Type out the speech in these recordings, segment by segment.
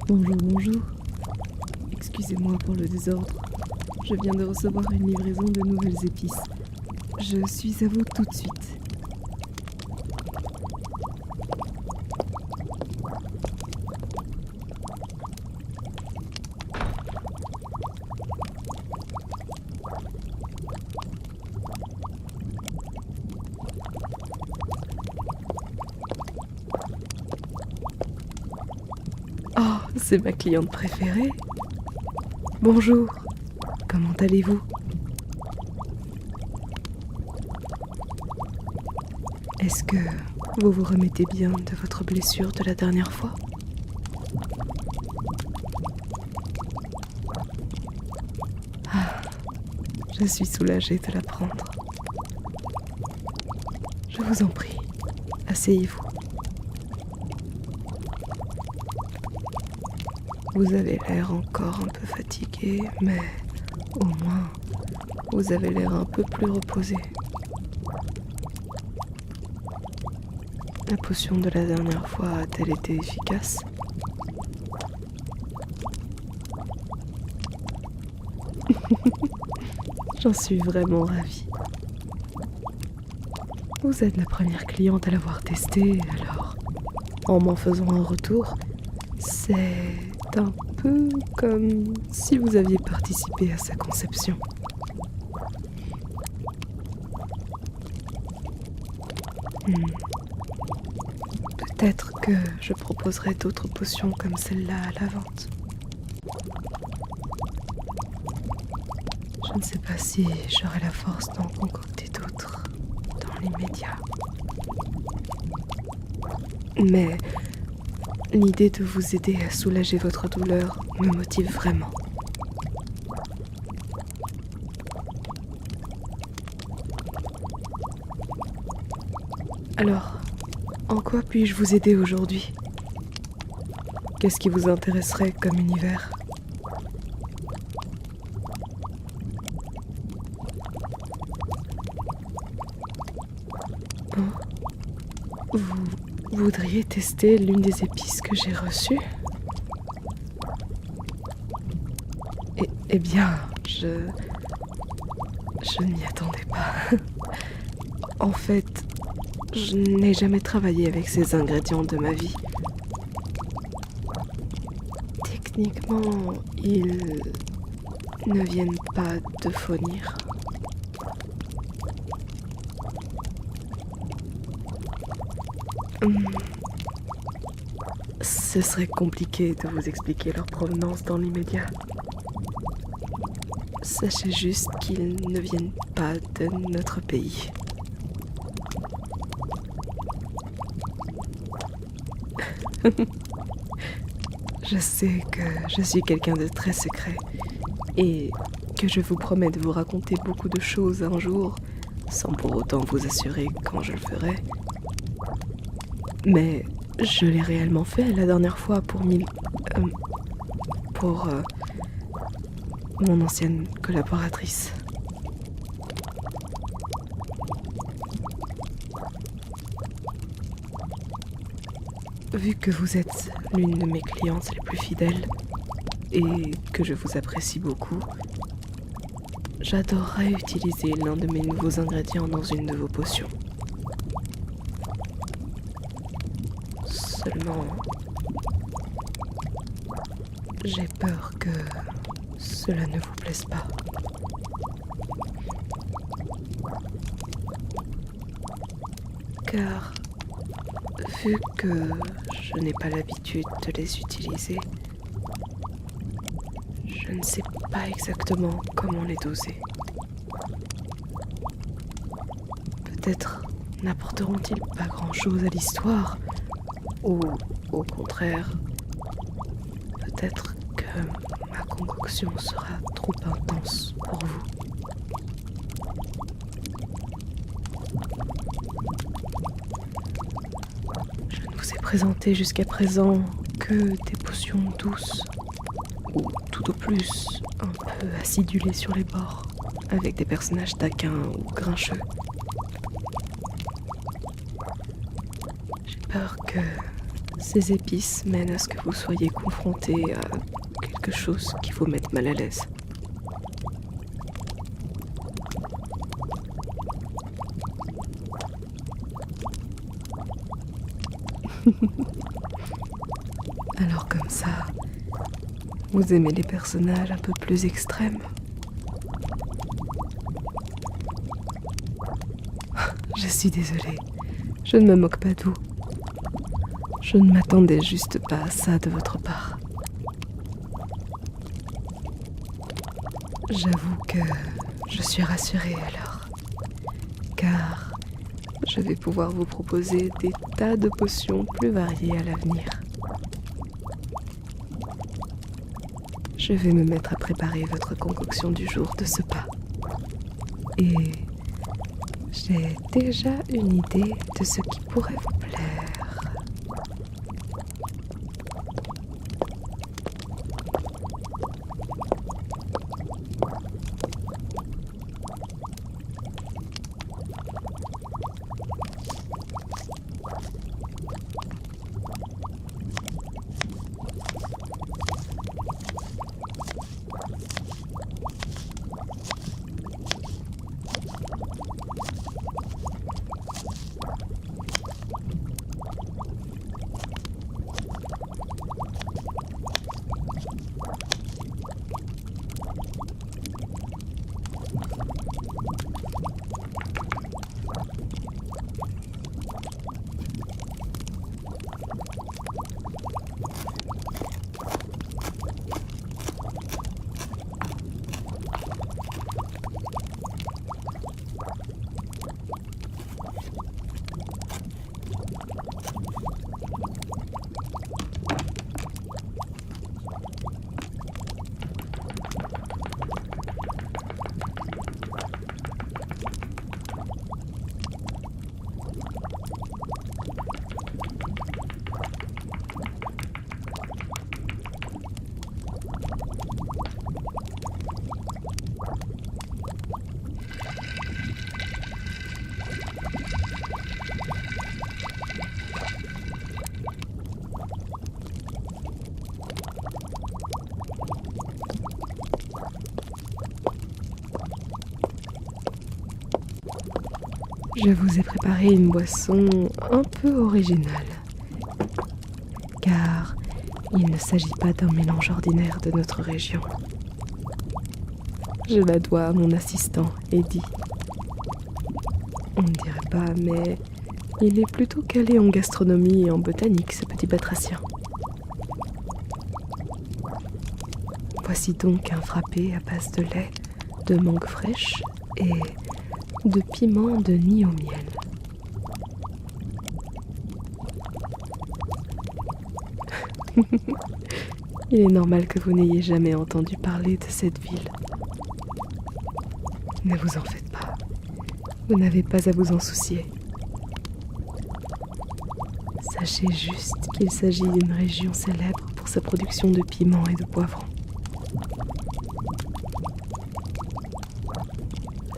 Bonjour, bonjour. Excusez-moi pour le désordre. Je viens de recevoir une livraison de nouvelles épices. Je suis à vous tout de suite. Oh, c'est ma cliente préférée. Bonjour, comment allez-vous? Est-ce que vous vous remettez bien de votre blessure de la dernière fois? Ah, je suis soulagée de l'apprendre. Je vous en prie, asseyez-vous. Vous avez l'air encore un peu fatigué, mais au moins, vous avez l'air un peu plus reposé. La potion de la dernière fois a-t-elle été efficace? J'en suis vraiment ravie. Vous êtes la première cliente à l'avoir testé, alors, en m'en faisant un retour, c'est un peu comme si vous aviez participé à sa conception. Peut-être que je proposerai d'autres potions comme celle-là à la vente. Je ne sais pas si j'aurai la force d'en concocter d'autres dans l'immédiat. Mais l'idée de vous aider à soulager votre douleur me motive vraiment. Alors, en quoi puis-je vous aider aujourd'hui? Qu'est-ce qui vous intéresserait comme univers? Hein? Vous voudriez tester l'une des épices que j'ai reçues? Eh bien, je ne m'y attendais pas. En fait, je n'ai jamais travaillé avec ces ingrédients de ma vie. Techniquement, ils ne viennent pas de Faunir. Ce serait compliqué de vous expliquer leur provenance dans l'immédiat. Sachez juste qu'ils ne viennent pas de notre pays. Je sais que je suis quelqu'un de très secret et que je vous promets de vous raconter beaucoup de choses un jour sans pour autant vous assurer quand je le ferai. Mais je l'ai réellement fait la dernière fois pour mon ancienne collaboratrice. Vu que vous êtes l'une de mes clientes les plus fidèles et que je vous apprécie beaucoup, j'adorerais utiliser l'un de mes nouveaux ingrédients dans une de vos potions. Seulement, j'ai peur que cela ne vous plaise pas. Car, vu que je n'ai pas l'habitude de les utiliser, je ne sais pas exactement comment les doser. Peut-être n'apporteront-ils pas grand-chose à l'histoire, ou au contraire, peut-être que ma concoction sera trop intense pour vous. Je ne vous ai présenté jusqu'à présent que des potions douces, ou tout au plus un peu acidulées sur les bords, avec des personnages taquins ou grincheux. J'ai peur que Ces épices mènent à ce que vous soyez confronté à quelque chose qui vous mette mal à l'aise. Alors comme ça, vous aimez les personnages un peu plus extrêmes? Je suis désolée, je ne me moque pas de vous. Je ne m'attendais juste pas à ça de votre part. J'avoue que je suis rassurée alors, car je vais pouvoir vous proposer des tas de potions plus variées à l'avenir. Je vais me mettre à préparer votre concoction du jour de ce pas. Et j'ai déjà une idée de ce qui pourrait vous plaire. Je vous ai préparé une boisson un peu originale, car il ne s'agit pas d'un mélange ordinaire de notre région. Je la dois à mon assistant, Eddie. On ne dirait pas, mais il est plutôt calé en gastronomie et en botanique, ce petit batracien. Voici donc un frappé à base de lait, de mangue fraîche et de piment de nid au miel. Il est normal que vous n'ayez jamais entendu parler de cette ville. Ne vous en faites pas. Vous n'avez pas à vous en soucier. Sachez juste qu'il s'agit d'une région célèbre pour sa production de piments et de poivrons.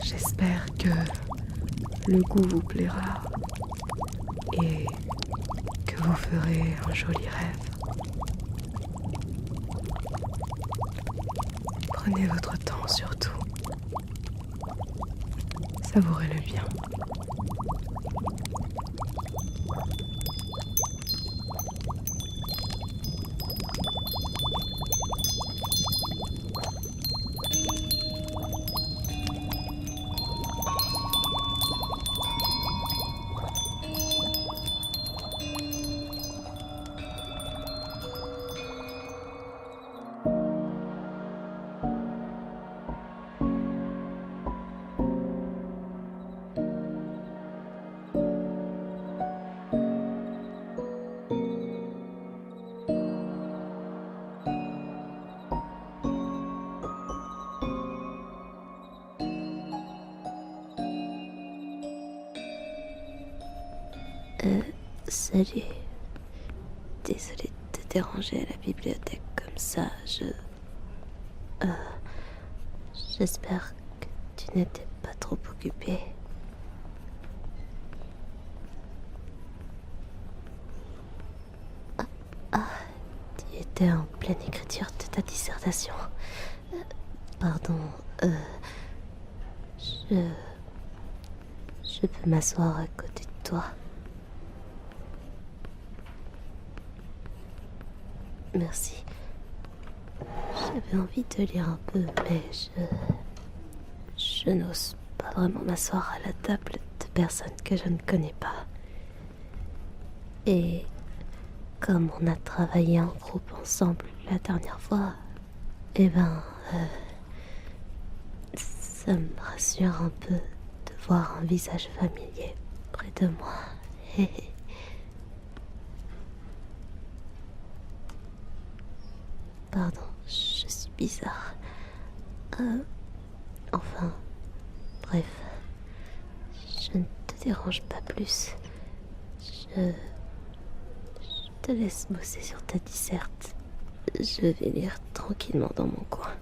J'espère que le goût vous plaira et que vous ferez un joli rêve. Prenez votre temps surtout. Savourez-le bien. Salut. Désolée de te déranger à la bibliothèque comme ça, j'espère que tu n'étais pas trop occupée. Ah, Tu étais en pleine écriture de ta dissertation. Pardon, je... Je peux m'asseoir à côté de toi. Merci. J'avais envie de lire un peu, mais je n'ose pas vraiment m'asseoir à la table de personnes que je ne connais pas. Et comme on a travaillé en groupe ensemble la dernière fois, eh ben, ça me rassure un peu de voir un visage familier près de moi. Pardon, je suis bizarre. Enfin, bref, je ne te dérange pas plus. Je te laisse bosser sur ta disserte. Je vais lire tranquillement dans mon coin.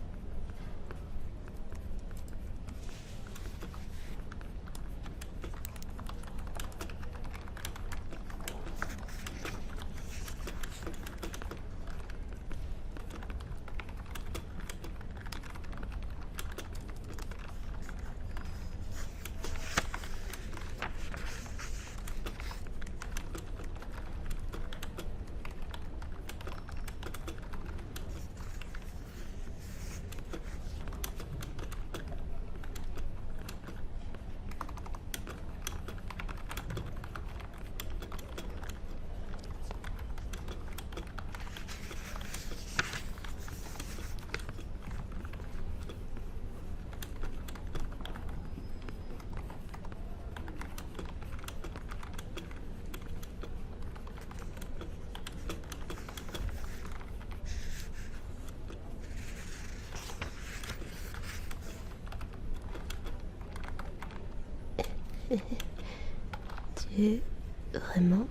Tu es vraiment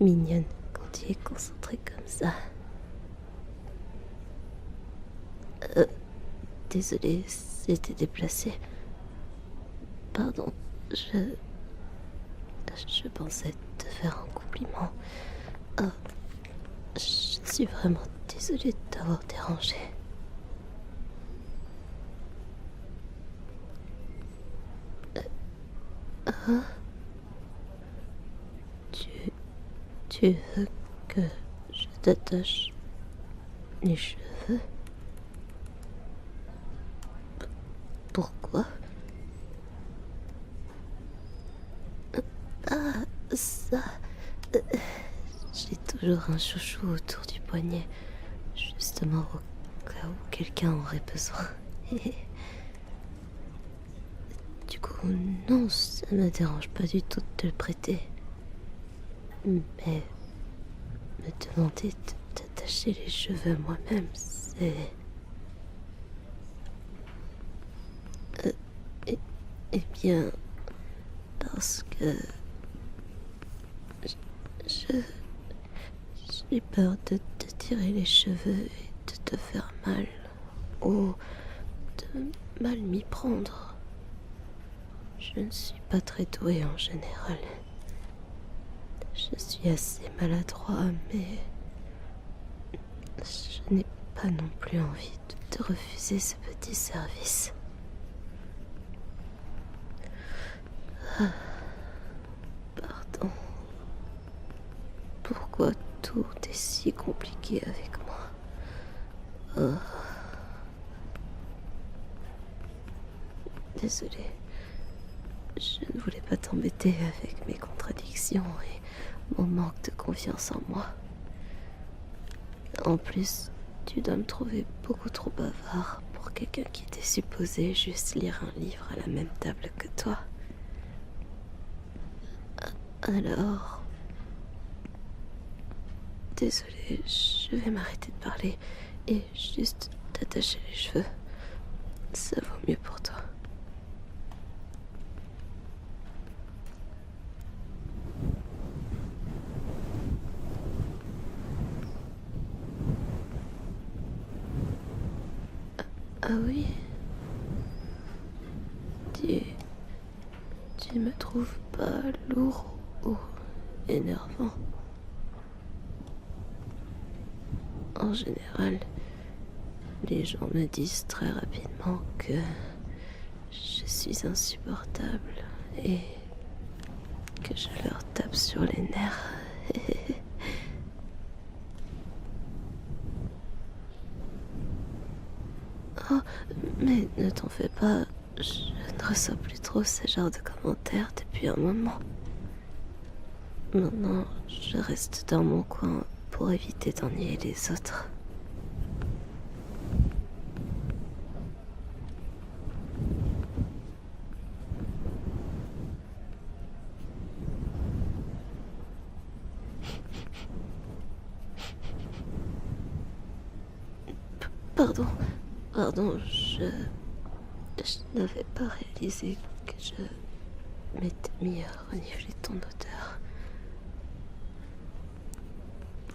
mignonne quand tu es concentrée comme ça. Désolée, c'était déplacé. Pardon, je pensais te faire un compliment. Je suis vraiment désolée de t'avoir dérangé. Tu veux que je t'attache les cheveux? Pourquoi? Ça... J'ai toujours un chouchou autour du poignet, justement au cas où quelqu'un aurait besoin. Du coup, non, ça me dérange pas du tout de te le prêter. Mais me demander de t'attacher les cheveux moi-même, c'est... Eh bien, parce que... J'ai peur de te tirer les cheveux et de te faire mal. Ou de mal m'y prendre. Je ne suis pas très douée en général. Je suis assez maladroit, mais je n'ai pas non plus envie de te refuser ce petit service. Pardon. Pourquoi tout est si compliqué avec moi? Désolée. Je ne voulais pas t'embêter avec mes contradictions et mon manque de confiance en moi. En plus, tu dois me trouver beaucoup trop bavard pour quelqu'un qui était supposé juste lire un livre à la même table que toi. Alors... Désolée, je vais m'arrêter de parler et juste t'attacher les cheveux. Ça vaut mieux pour toi. Ah oui? Tu me trouves pas lourd ou énervant? En général, les gens me disent très rapidement que je suis insupportable et que je leur tape sur les nerfs. Oh, mais ne t'en fais pas, je ne reçois plus trop ce genre de commentaires depuis un moment. Maintenant, je reste dans mon coin pour éviter d'ennuyer les autres. Pardon, je n'avais pas réalisé que je m'étais mis à renifler ton odeur.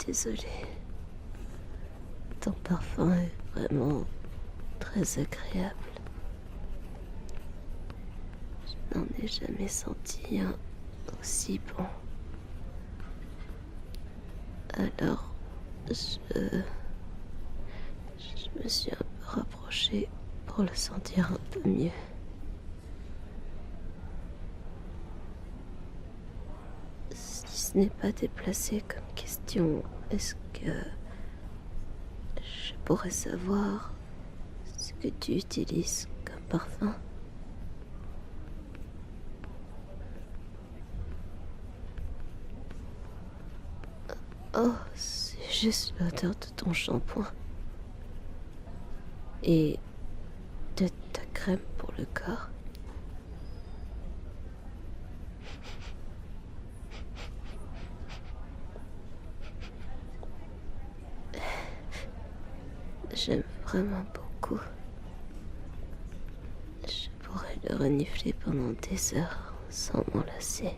Désolée. Ton parfum est vraiment très agréable. Je n'en ai jamais senti un aussi bon. Alors, je me suis un peu rapprochée pour le sentir un peu mieux. Si ce n'est pas déplacé comme question, est-ce que je pourrais savoir ce que tu utilises comme parfum? Oh, c'est juste l'odeur de ton shampoing. Et de ta crème pour le corps. J'aime vraiment beaucoup. Je pourrais le renifler pendant des heures sans m'en lasser.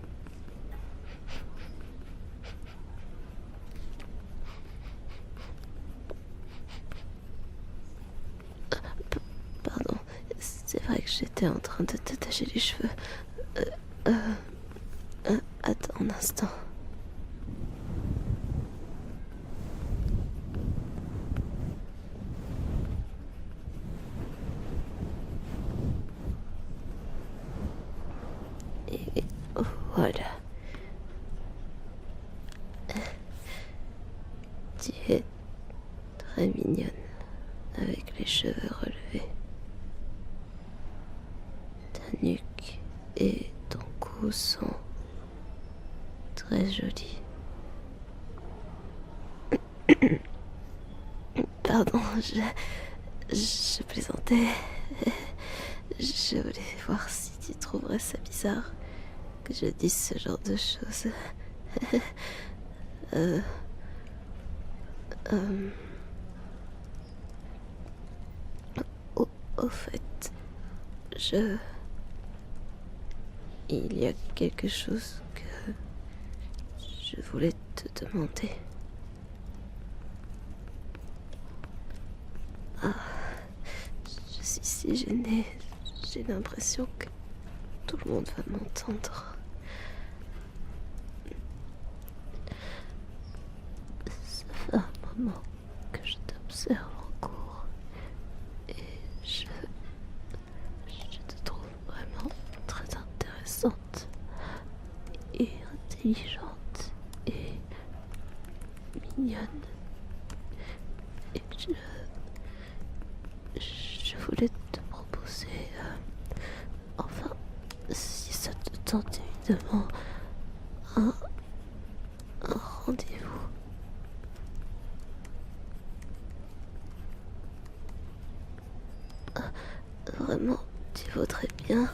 Pardon, c'est vrai que j'étais en train de t'attacher les cheveux. Attends un instant. Et voilà. Tu es très mignonne avec les cheveux relevés. Ta nuque et ton cou sont très jolis. Pardon, je plaisantais. Je voulais voir si tu trouverais ça bizarre que je dise ce genre de choses. Au fait, il y a quelque chose que je voulais te demander. Je suis si gênée. J'ai l'impression que tout le monde va m'entendre. Ça fait un moment que je t'observe en cours et je te trouve vraiment très intéressante et intelligente et mignonne. Et je voulais te proposer, enfin, si ça te tente évidemment, un rendez-vous. Vraiment, tu voudrais bien.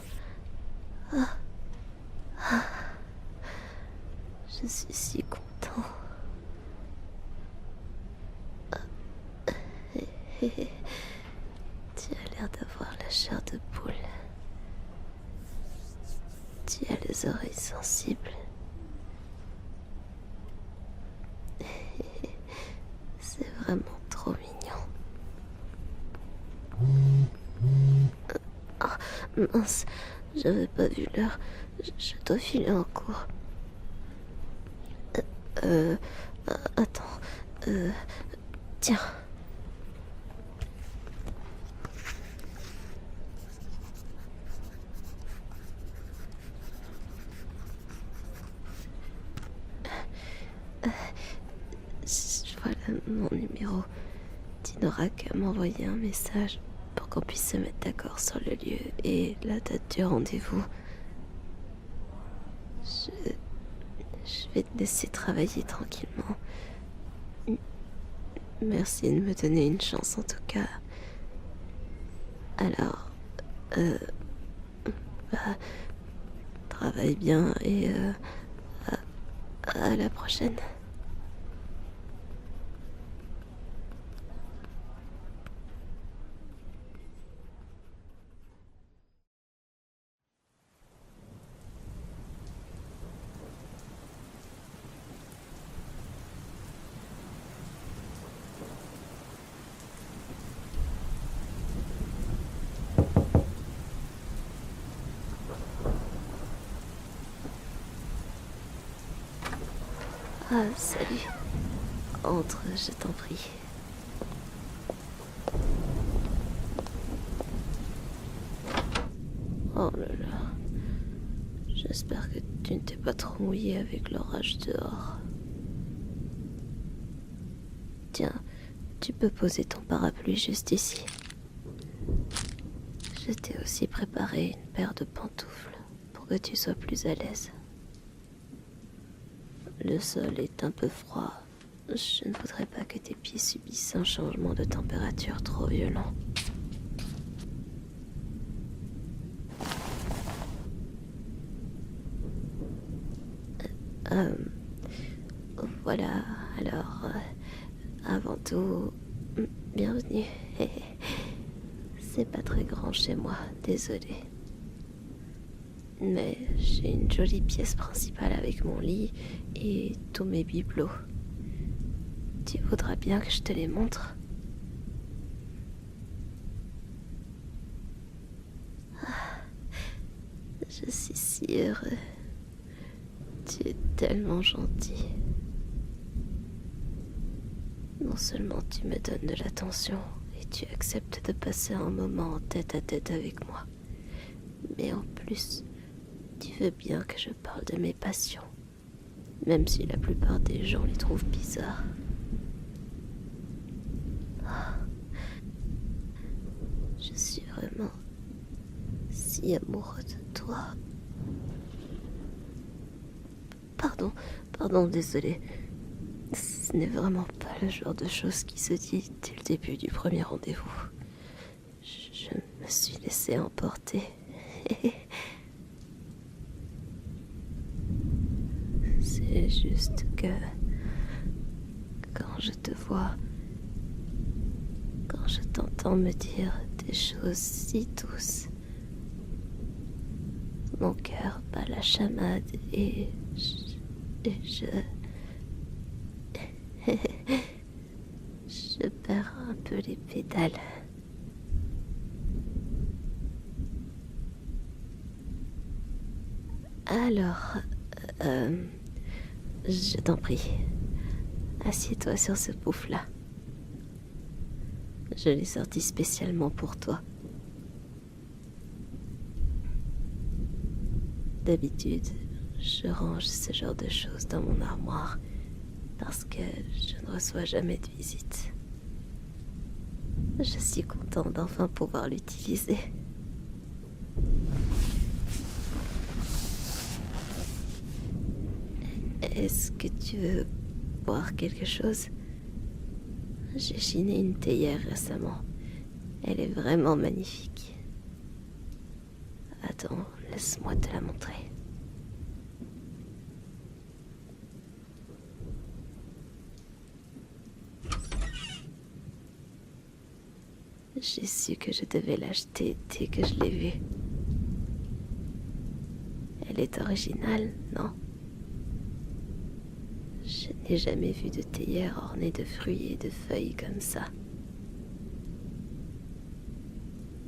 Je suis si content. Tu as l'air d'avoir la chair de poule. Tu as les oreilles sensibles. C'est vraiment trop mignon. Oh, mince, j'avais pas vu l'heure. Je dois filer en cours. Attends. Tiens. Voilà mon numéro. Tu n'auras qu'à m'envoyer un message pour qu'on puisse se mettre d'accord sur le lieu et la date du rendez-vous. Je vais te laisser travailler tranquillement. Merci de me donner une chance en tout cas. Alors, bah, travaille bien et à la prochaine. Ah, salut. Entre, je t'en prie. Oh là là. J'espère que tu ne t'es pas trop mouillé avec l'orage dehors. Tiens, tu peux poser ton parapluie juste ici. Je t'ai aussi préparé une paire de pantoufles pour que tu sois plus à l'aise. Le sol est un peu froid. Je ne voudrais pas que tes pieds subissent un changement de température trop violent. Voilà, alors, avant tout, bienvenue. C'est pas très grand chez moi, désolée. Mais j'ai une jolie pièce principale avec mon lit et tous mes bibelots. Tu voudras bien que je te les montre? Je suis si heureux. Tu es tellement gentil. Non seulement tu me donnes de l'attention et tu acceptes de passer un moment en tête à tête avec moi, mais en plus, tu veux bien que je parle de mes passions, même si la plupart des gens les trouvent bizarres. Je suis vraiment si amoureux de toi. Pardon, désolé. Ce n'est vraiment pas le genre de chose qui se dit dès le début du premier rendez-vous. Je me suis laissée emporter. C'est juste que quand je te vois, quand je t'entends me dire des choses si douces, mon cœur bat la chamade et je perds un peu les pédales. Alors, je t'en prie, assieds-toi sur ce pouf-là. Je l'ai sorti spécialement pour toi. D'habitude, je range ce genre de choses dans mon armoire parce que je ne reçois jamais de visite. Je suis contente d'enfin pouvoir l'utiliser. Est-ce que tu veux boire quelque chose? J'ai chiné une théière récemment. Elle est vraiment magnifique. Attends, laisse-moi te la montrer. J'ai su que je devais l'acheter dès que je l'ai vue. Elle est originale, non? Je n'ai jamais vu de théière ornée de fruits et de feuilles comme ça.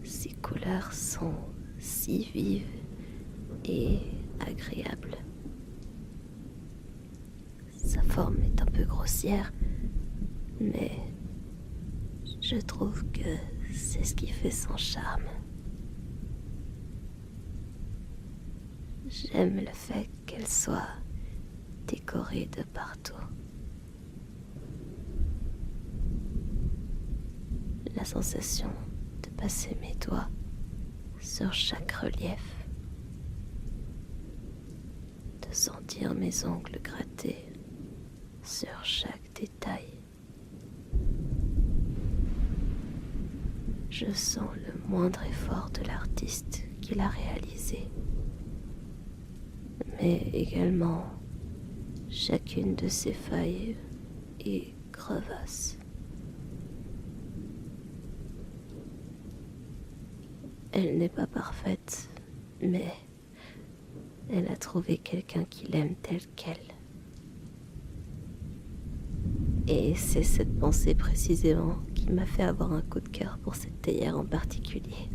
Ces couleurs sont si vives et agréables. Sa forme est un peu grossière, mais Je trouve que c'est ce qui fait son charme. J'aime le fait qu'elle soit décorée de partout. La sensation de passer mes doigts sur chaque relief, de sentir mes ongles grattés sur chaque détail. Je sens le moindre effort de l'artiste qui l'a réalisé, mais également chacune de ses failles et crevasses. Elle n'est pas parfaite, mais elle a trouvé quelqu'un qui l'aime telle qu'elle. Et c'est cette pensée précisément qui m'a fait avoir un coup de cœur pour cette théière en particulier.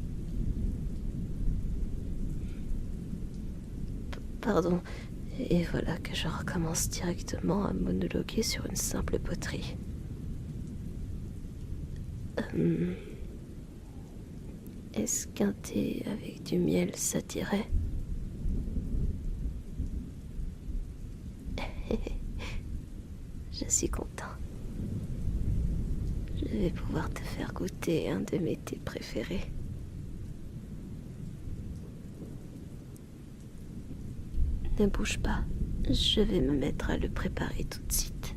Pardon, et voilà que je recommence directement à monologuer sur une simple poterie. Est-ce qu'un thé avec du miel ça t'irait? Je suis content. Je vais pouvoir te faire goûter un de mes thés préférés. Ne bouge pas, je vais me mettre à le préparer tout de suite.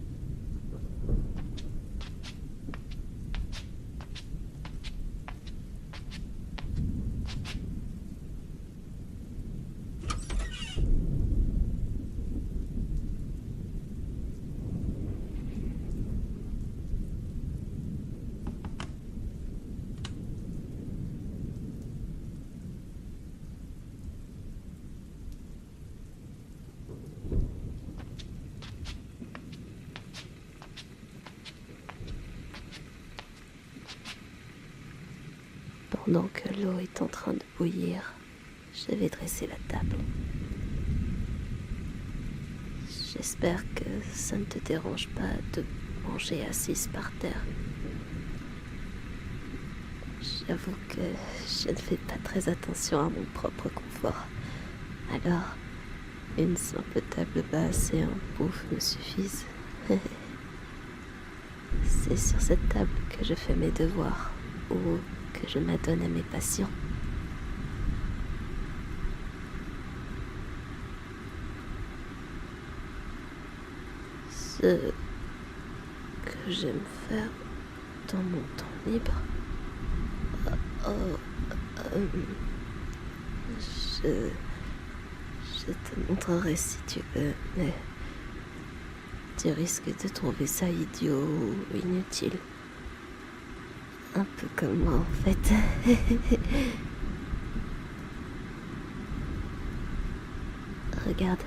Pendant que l'eau est en train de bouillir, je vais dresser la table. J'espère que ça ne te dérange pas de manger assise par terre. J'avoue que je ne fais pas très attention à mon propre confort. Alors, une simple table basse et un pouf me suffisent. C'est sur cette table que je fais mes devoirs ou que je m'adonne à mes passions. Ce que j'aime faire dans mon temps libre. Je te montrerai si tu veux, mais tu risques de trouver ça idiot ou inutile. Un peu comme moi en fait. Regarde,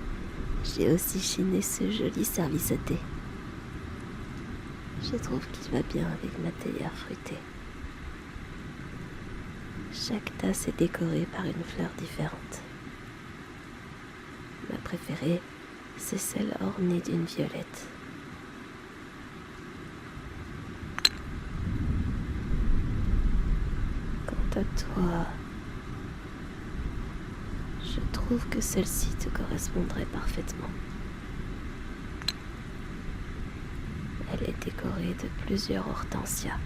j'ai aussi chiné ce joli service à thé. Je trouve qu'il va bien avec ma théière fruitée. Chaque tasse est décorée par une fleur différente. Ma préférée, c'est celle ornée d'une violette. Quant à toi, je trouve que celle-ci te correspondrait parfaitement. Elle est décorée de plusieurs hortensias.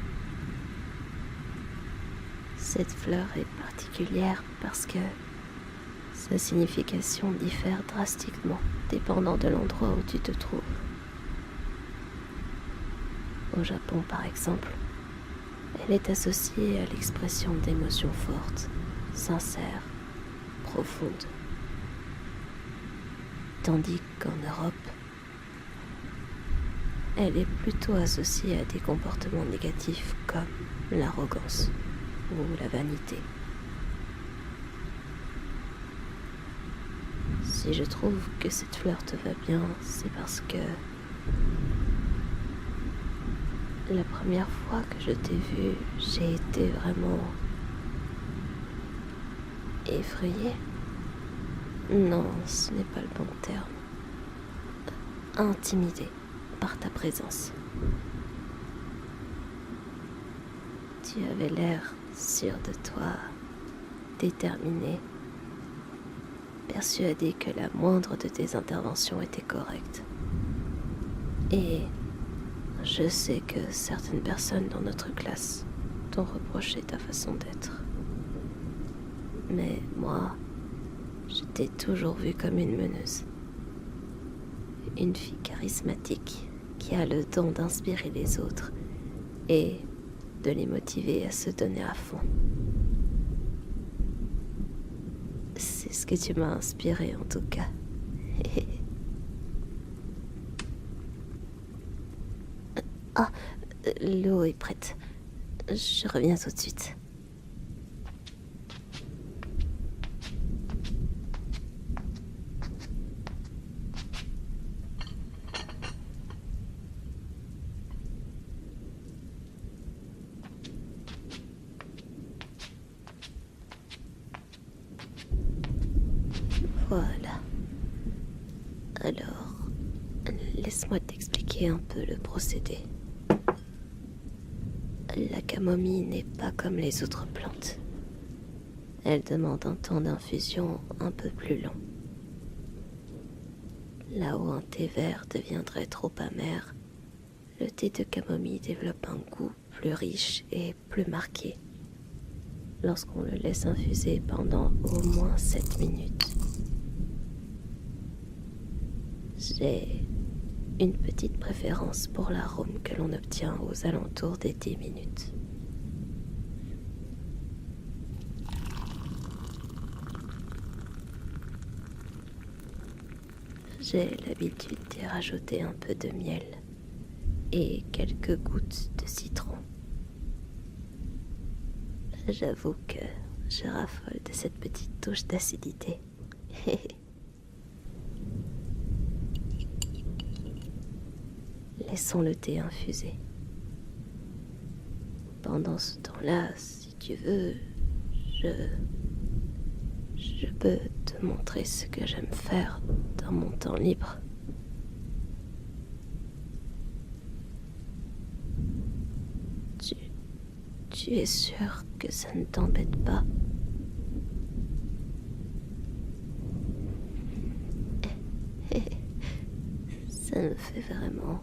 Cette fleur est particulière parce que sa signification diffère drastiquement dépendant de l'endroit où tu te trouves. Au Japon, par exemple, elle est associée à l'expression d'émotions fortes, sincères, profondes. Tandis qu'en Europe, elle est plutôt associée à des comportements négatifs comme l'arrogance ou la vanité. Si je trouve que cette fleur te va bien, c'est parce que la première fois que je t'ai vue, j'ai été vraiment effrayée. Non, ce n'est pas le bon terme. Intimidée par ta présence. Tu avais l'air sûr de toi, déterminé, persuadé que la moindre de tes interventions était correcte. Et je sais que certaines personnes dans notre classe t'ont reproché ta façon d'être. Mais moi, je t'ai toujours vue comme une meneuse. Une fille charismatique qui a le don d'inspirer les autres et de les motiver à se donner à fond. C'est ce que tu m'as inspiré en tout cas. Ah, l'eau est prête. Je reviens tout de suite. Voilà. Alors, laisse-moi t'expliquer un peu le procédé. La camomille n'est pas comme les autres plantes. Elle demande un temps d'infusion un peu plus long. Là où un thé vert deviendrait trop amer, le thé de camomille développe un goût plus riche et plus marqué lorsqu'on le laisse infuser pendant au moins 7 minutes. J'ai une petite préférence pour l'arôme que l'on obtient aux alentours des 10 minutes. J'ai l'habitude d'y rajouter un peu de miel et quelques gouttes de citron. J'avoue que je raffole de cette petite touche d'acidité. Laissons le thé infuser. Pendant ce temps-là, si tu veux, je peux te montrer ce que j'aime faire dans mon temps libre. Tu es sûr que ça ne t'embête pas? Ça me fait vraiment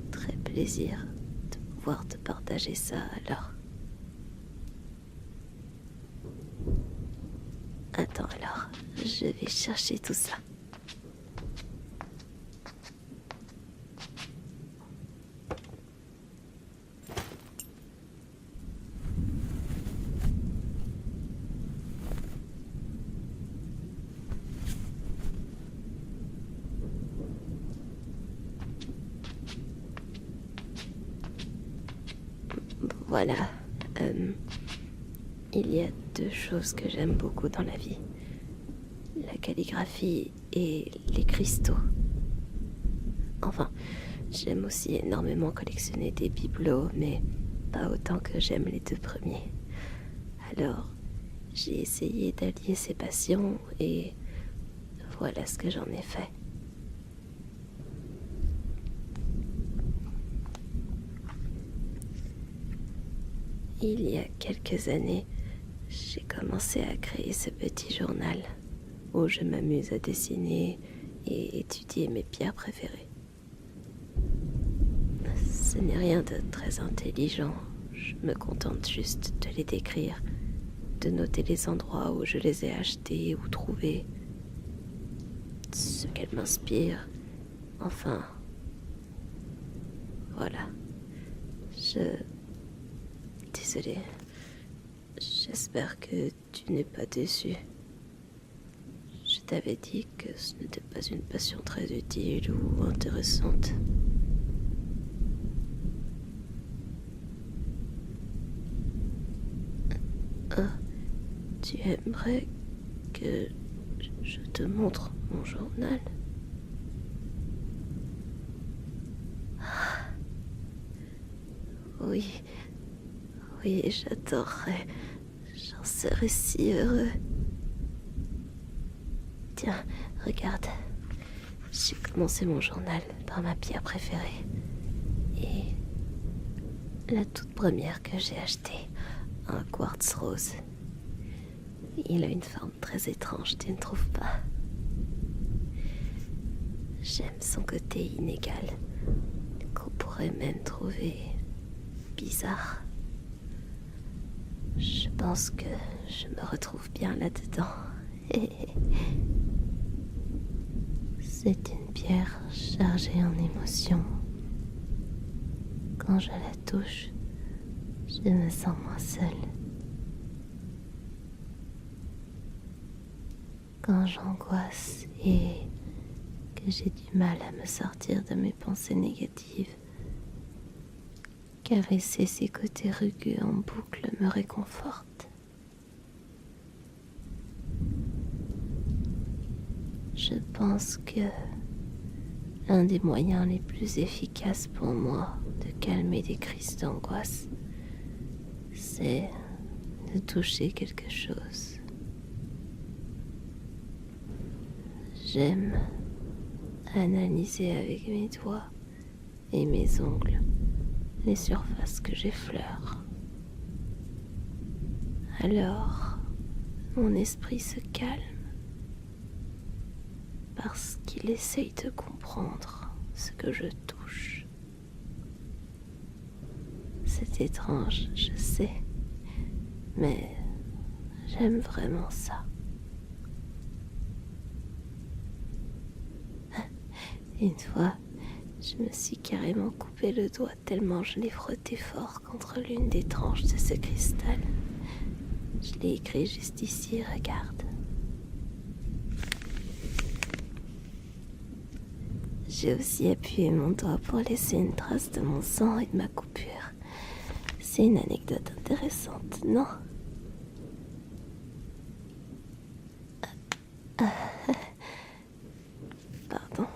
très plaisir de pouvoir te partager ça alors. Attends alors, je vais chercher tout ça. Voilà. Il y a 2 choses que j'aime beaucoup dans la vie. La calligraphie et les cristaux. Enfin, j'aime aussi énormément collectionner des bibelots, mais pas autant que j'aime les 2 premiers. Alors, j'ai essayé d'allier ces passions et voilà ce que j'en ai fait. Il y a quelques années, j'ai commencé à créer ce petit journal où je m'amuse à dessiner et étudier mes pierres préférées. Ce n'est rien de très intelligent, je me contente juste de les décrire, de noter les endroits où je les ai achetées ou trouvées, ce qu'elles m'inspirent, enfin, voilà. Désolée. J'espère que tu n'es pas déçu. Je t'avais dit que ce n'était pas une passion très utile ou intéressante. Ah, tu aimerais que je te montre mon journal? Oui. Oui, j'adorerais. J'en serais si heureux. Tiens, regarde. J'ai commencé mon journal par ma pierre préférée. Et La toute première que j'ai achetée, un quartz rose. Il a une forme très étrange, tu ne trouves pas? J'aime son côté inégal, qu'on pourrait même trouver bizarre. Je pense que je me retrouve bien là-dedans. C'est une pierre chargée en émotions. Quand je la touche, je me sens moins seule. Quand j'angoisse et que j'ai du mal à me sortir de mes pensées négatives, caresser ses côtés rugueux en boucle me réconforte. Je pense que l'un des moyens les plus efficaces pour moi de calmer des crises d'angoisse, c'est de toucher quelque chose. J'aime analyser avec mes doigts et mes ongles les surfaces que j'effleure. Alors, mon esprit se calme parce qu'il essaye de comprendre ce que je touche. C'est étrange, je sais, mais j'aime vraiment ça. Une fois, je me suis carrément coupé le doigt tellement je l'ai frotté fort contre l'une des tranches de ce cristal. Je l'ai écrit juste ici, regarde. J'ai aussi appuyé mon doigt pour laisser une trace de mon sang et de ma coupure. C'est une anecdote intéressante, non? Pardon.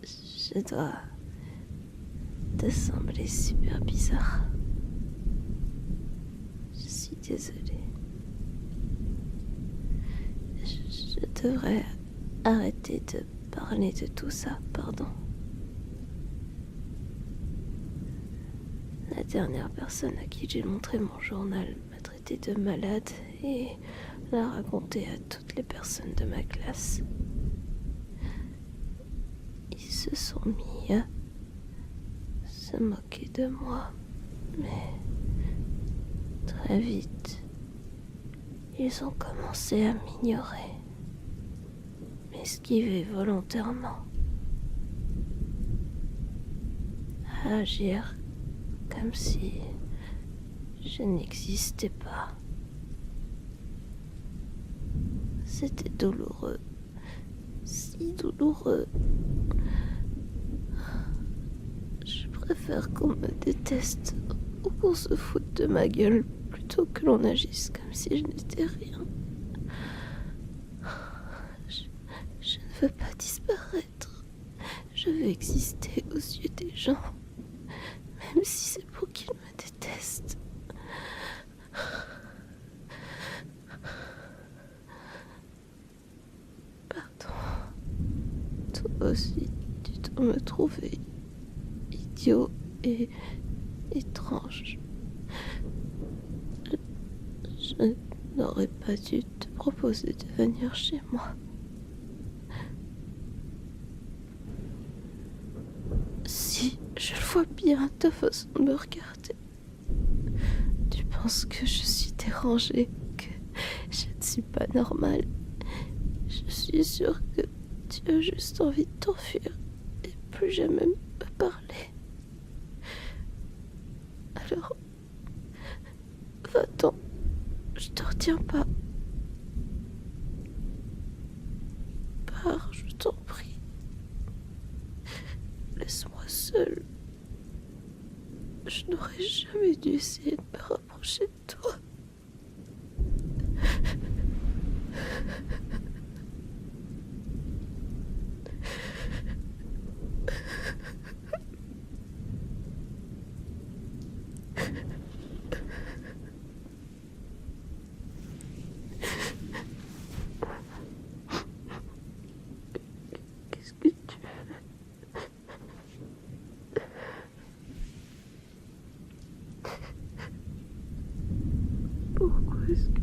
Je dois te sembler super bizarre. Je suis désolée. Je devrais arrêter de parler de tout ça, pardon. La dernière personne à qui j'ai montré mon journal m'a traité de malade et l'a raconté à toutes les personnes de ma classe. Ils se sont mis à se moquer de moi, mais très vite, ils ont commencé à m'ignorer, m'esquiver volontairement, à agir comme si je n'existais pas. C'était douloureux, si douloureux. Je préfère qu'on me déteste ou qu'on se foute de ma gueule plutôt que l'on agisse comme si je n'étais rien. Je ne veux pas disparaître. Je veux exister aux yeux des gens, même si c'est pour qu'ils me détestent. Pardon. Toi aussi, tu dois me trouver idiot et étrange. Je n'aurais pas dû te proposer de venir chez moi. Si, je le vois bien, ta façon de me regarder. Tu penses que je suis dérangée, que je ne suis pas normale. Je suis sûre que tu as juste envie de t'enfuir et plus jamais me parler. Alors, va-t'en, je te retiens pas. Pars, je t'en prie. Laisse-moi seule. Je n'aurais jamais dû essayer de me rapprocher de toi. Qu'est-ce que tu fais? Pourquoi est-ce que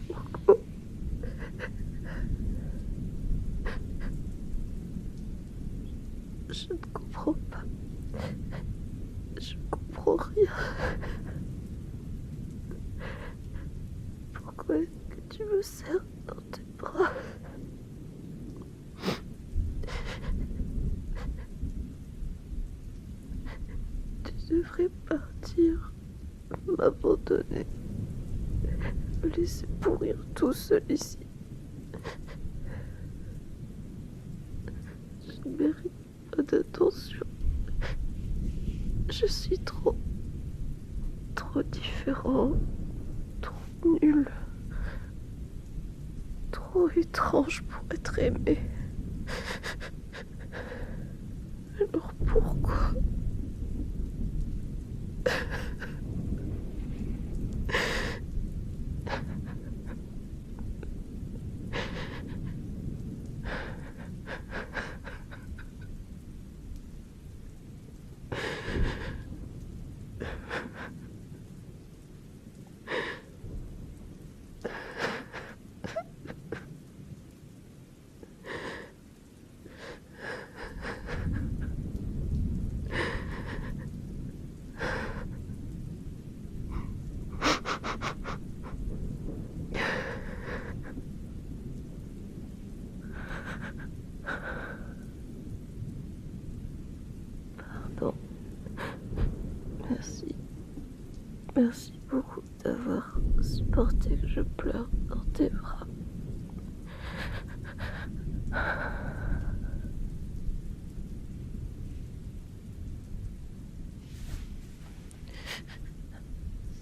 Pourquoi Je ne comprends pas. Je ne comprends rien. Pourquoi est-ce que tu me serres dans tes bras? Tu devrais partir, m'abandonner, me laisser pourrir tout seul ici. Je ne mérite pas d'attention. Je suis trop différent, trop nul, trop étrange pour être aimé. Alors pourquoi? Pardon. Merci. Merci beaucoup d'avoir supporté que je pleure dans tes bras.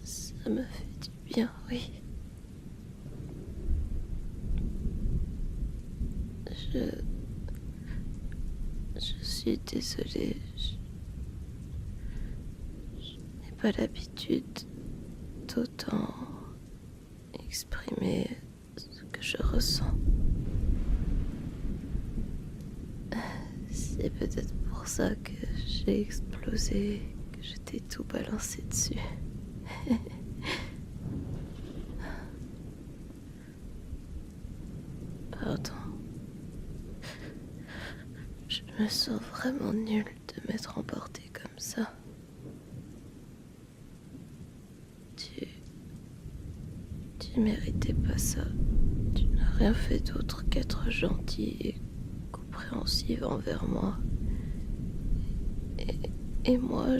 Ça me fait du bien, oui. Je suis désolée. Je n'ai pas l'habitude d'autant exprimer ce que je ressens. C'est peut-être pour ça que j'ai explosé, que je t'ai tout balancé dessus. Pardon. Je me sens vraiment nulle de m'être emportée comme ça. Tu méritais pas ça. Tu n'as rien fait d'autre qu'être gentille et compréhensive envers moi. Et moi,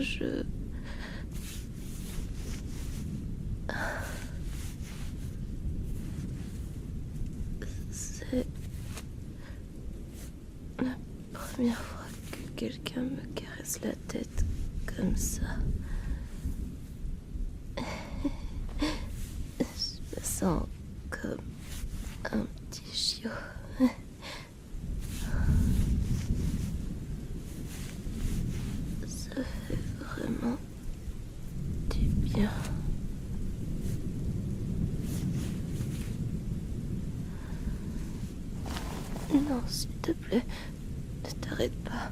C'est la première fois que quelqu'un me caresse la tête comme ça. Je me sens comme un petit chiot. Ça fait vraiment du bien. Non, s'il te plaît, ne t'arrête pas.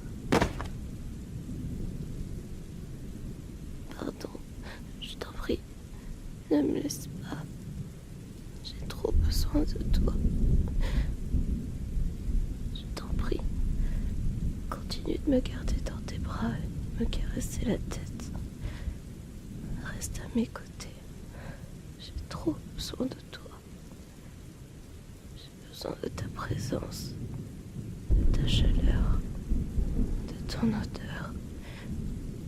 Pardon, je t'en prie, ne me laisse pas. J'ai trop besoin de toi. Je t'en prie, continue de me garder dans tes bras et me caresser la tête. Reste à mes côtés. J'ai trop besoin de toi. J'ai besoin de ta présence, de ta chaleur, de ton odeur,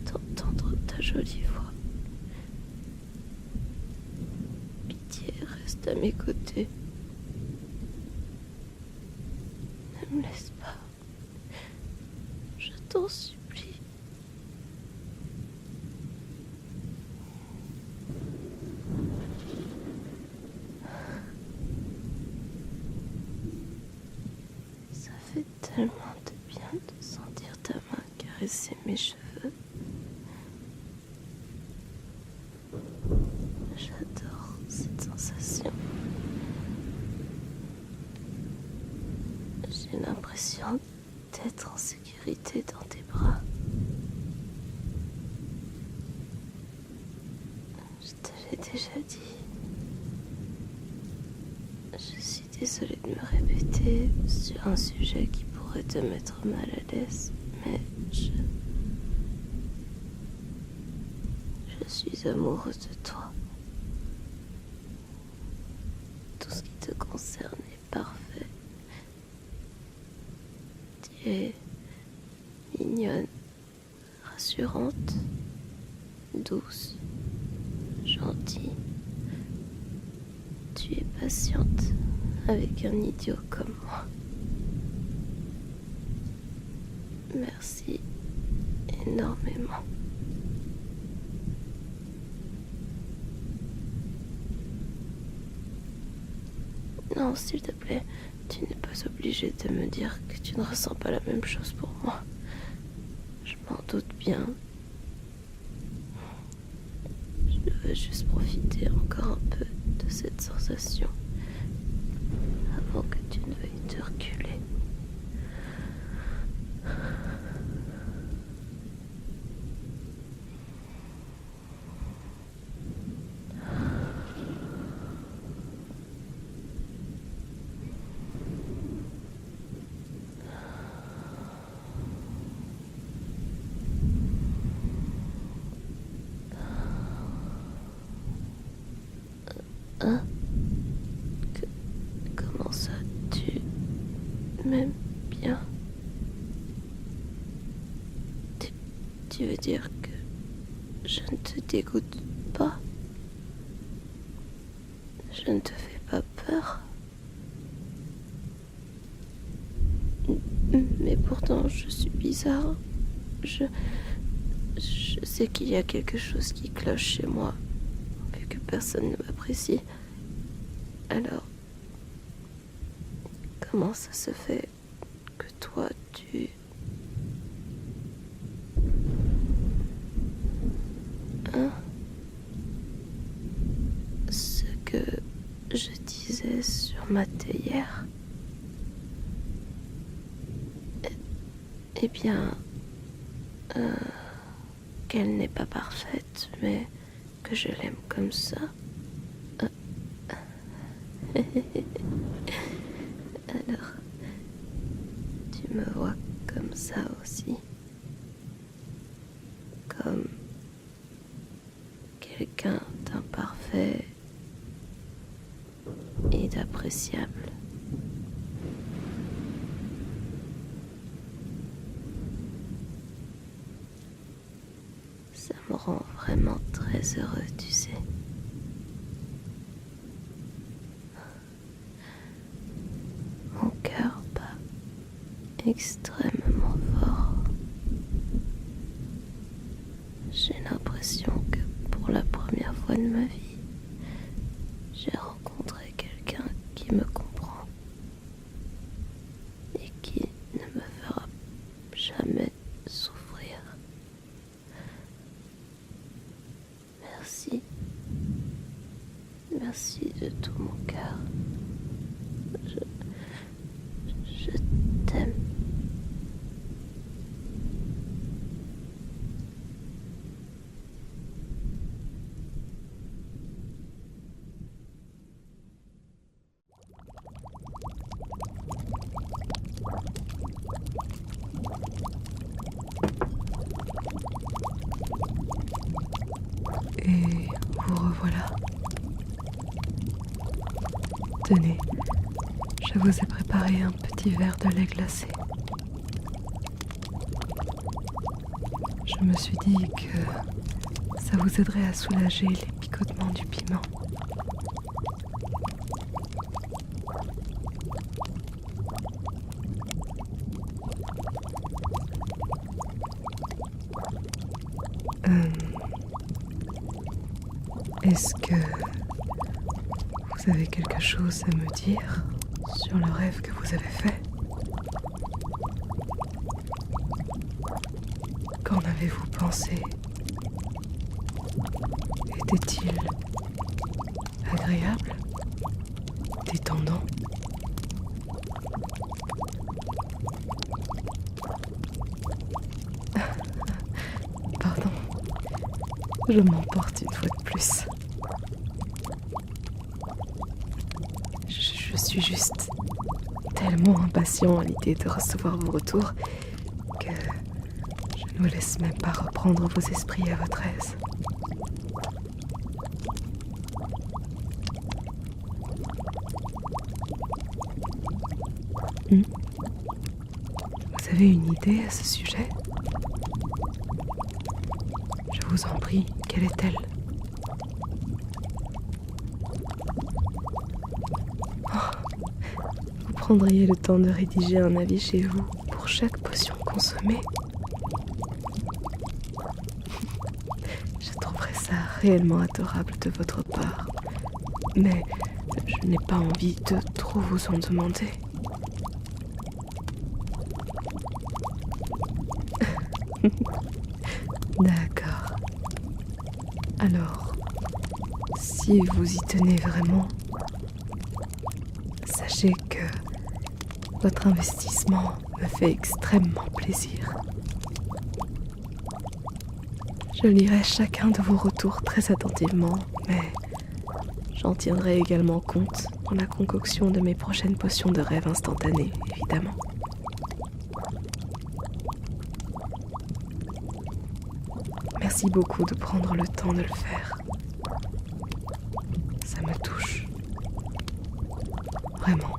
d'entendre ta jolie voix. Pitié, reste à mes côtés. Ne me laisse pas. Je t'en supplie. Ça fait tellement de bien de sentir ta main caresser mes cheveux. J'adore cette sensation. J'ai l'impression d'être en sécurité dans tes bras. Je te l'ai déjà dit. Je suis désolée de me répéter sur un sujet qui pourrait te mettre mal à l'aise, mais je suis amoureuse de toi. Tout ce qui te concerne est parfait. Tu es mignonne, rassurante, douce, gentille. Tu es patiente avec un idiot comme moi. Merci énormément. Non, s'il te plaît, tu n'es pas obligé de me dire que tu ne ressens pas la même chose pour moi. Je m'en doute bien. Je veux juste profiter encore un peu de cette sensation avant que tu ne veuilles te reculer. Hein? Comment ça, tu m'aimes bien? Tu veux dire que je ne te dégoûte pas? Je ne te fais pas peur? Mais pourtant, je suis bizarre. Je sais qu'il y a quelque chose qui cloche chez moi, vu que personne ne m'apprécie. Alors, comment ça se fait que toi, tu... Hein? Ce que je disais sur ma théière, eh bien, qu'elle n'est pas parfaite, mais que je l'aime comme ça. Alors, tu me vois comme ça aussi, comme quelqu'un d'imparfait et d'appréciable. Ça me rend vraiment très heureux, tu sais. Mon cœur bat extrêmement fort. J'ai l'impression que pour la première fois de ma vie, j'ai rencontré quelqu'un qui me comprend et qui ne me fera jamais souffrir. Merci. Merci de tout mon cœur. Je t'aime. Et vous revoilà. Tenez, je vous ai préparé un petit verre de lait glacé. Je me suis dit que ça vous aiderait à soulager les picotements du piment. Est-ce que vous avez quelque chose à me dire sur le rêve que vous avez fait? Qu'en avez-vous pensé? Était-il agréable? Détendant? Pardon, je m'emporte une fois de plus. suis juste tellement impatient à l'idée de recevoir vos retours que je ne vous laisse même pas reprendre vos esprits à votre aise. Vous avez une idée à ce sujet? Je vous en prie, quelle est-elle? Vous prendriez le temps de rédiger un avis chez vous pour chaque potion consommée? Je trouverais ça réellement adorable de votre part, mais je n'ai pas envie de trop vous en demander. D'accord. Alors, si vous y tenez vraiment, sachez que votre investissement me fait extrêmement plaisir. Je lirai chacun de vos retours très attentivement, mais j'en tiendrai également compte dans la concoction de mes prochaines potions de rêve instantanées, évidemment. Merci beaucoup de prendre le temps de le faire. Ça me touche. Vraiment.